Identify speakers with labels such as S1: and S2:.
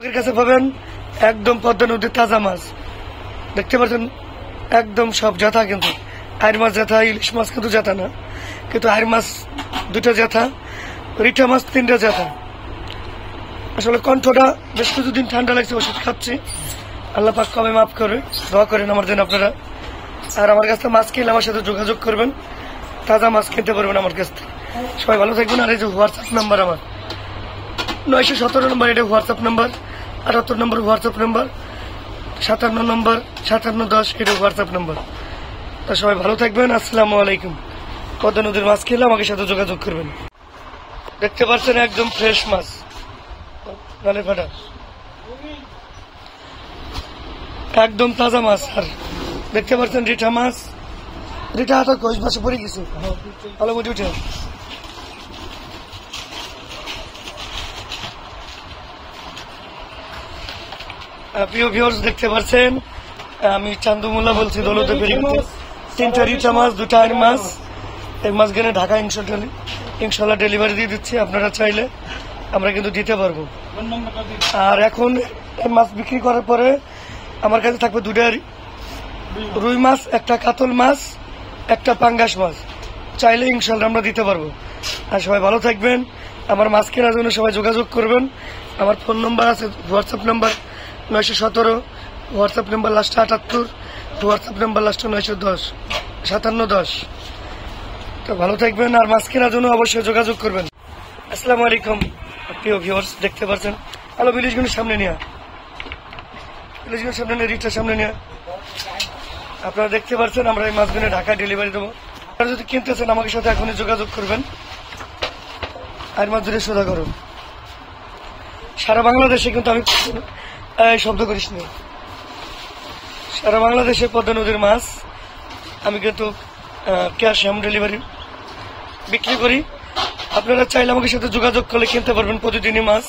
S1: কাছে পাবেন একদম পদ্মা নদীর তাজা মাছ দেখতে পাচ্ছেন, একদম সব জাতা, কিন্তু আইর মাছ জাতা, ইলিশ মাছ কিন্তু জাতা না, কিন্তু আইর মাছ 2টা জাতা, রিঠা মাছ 3টা জাতা। আসলে কণ্ঠটা বেশ কিছুদিন ঠান্ডা লাগছে, ওষুধ খাচ্ছি, আল্লাহ পাক কবে মাফ করে, দোয়া করেন আমার জন্য আপনারা। আর আমার কাছে মাছ কিনলে আমার সাথে যোগাযোগ করবেন, তাজা মাছ কিনতে পারবেন আমার কাছ থেকে। সবাই ভালো থাকবেন। আর এই যে হোয়াটসঅ্যাপ নাম্বার আমার 917 নম্বর, এটা হোয়াটসঅ্যাপ নাম্বার, 78 নম্বর হোয়াটসঅ্যাপ নাম্বার, 57 নম্বর 5710 এটা হোয়াটসঅ্যাপ নাম্বার। তা সবাই ভালো থাকবেন, আসসালামু আলাইকুম। পদ্মা নদীর মাছ খেলে আমাকে সাথে যোগাযোগ করবেন। দেখতে পাচ্ছেন একদম ফ্রেশ মাছ, গালে ফাটা, একদম তাজা মাছ। আর দেখতে পাচ্ছেন রিঠা মাছ, রিঠা হাতে কইস মাছে পড়ে গেছে, ভালো মতো উঠে। প্রিয় ভিউয়ার্স, দেখতে পাচ্ছেন আমি চান্দু মোল্লা বলছি, দৌলতে ফেরিতে 3টা রিঠা মাছ, 2টা আইর মাছ, এই মাছগুলো ঢাকা ইনশাল্লাহ ডেলিভারি দিয়ে দিচ্ছি। আপনারা চাইলে আমরা কিন্তু দিতে পারবো। আর এখন এই মাছ বিক্রি করার পরে আমার কাছে থাকবে 2টা রুই মাছ, 1টা কাতল মাছ, 1টা পাঙ্গাস মাছ, চাইলে ইনশাল্লাহ আমরা দিতে পারবো। আর সবাই ভালো থাকবেন। আমার মাছ কেনার জন্য সবাই যোগাযোগ করবেন। আমার ফোন নম্বর আছে, WhatsApp number 917, WhatsApp number last 78, WhatsApp number last 910 5710। তো ভালো থাকবেন আর মাছ কেনার জন্য অবশ্যই যোগাযোগ করবেন। আসসালামু আলাইকুম প্রিয় ভিউয়ার্স, দেখতে পাচ্ছেন আলো বিলিশগুলোর সামনে নিয়ে, বিলিশগুলোর সামনে নিয়ে, রিটার সামনে নিয়ে আপনারা দেখতে পাচ্ছেন আমরা এই মাছগুলো ঢাকা ডেলিভারি দেবো। আপনারা যদি কিনতেছেন আমাকে সাথে এখনই যোগাযোগ করবেন। আর মাছ ধরে সোজা করো, সারা বাংলাদেশে কিন্তু আমি শব্দ করিস নি, সারা বাংলাদেশে পদ্মা নদীর মাছ আমি কিন্তু ক্যাশ হোম ডেলিভারি বিক্রি করি। আপনারা চাইলে আমাকে সাথে যোগাযোগ করলে কিনতে পারবেন প্রতিদিনই মাছ।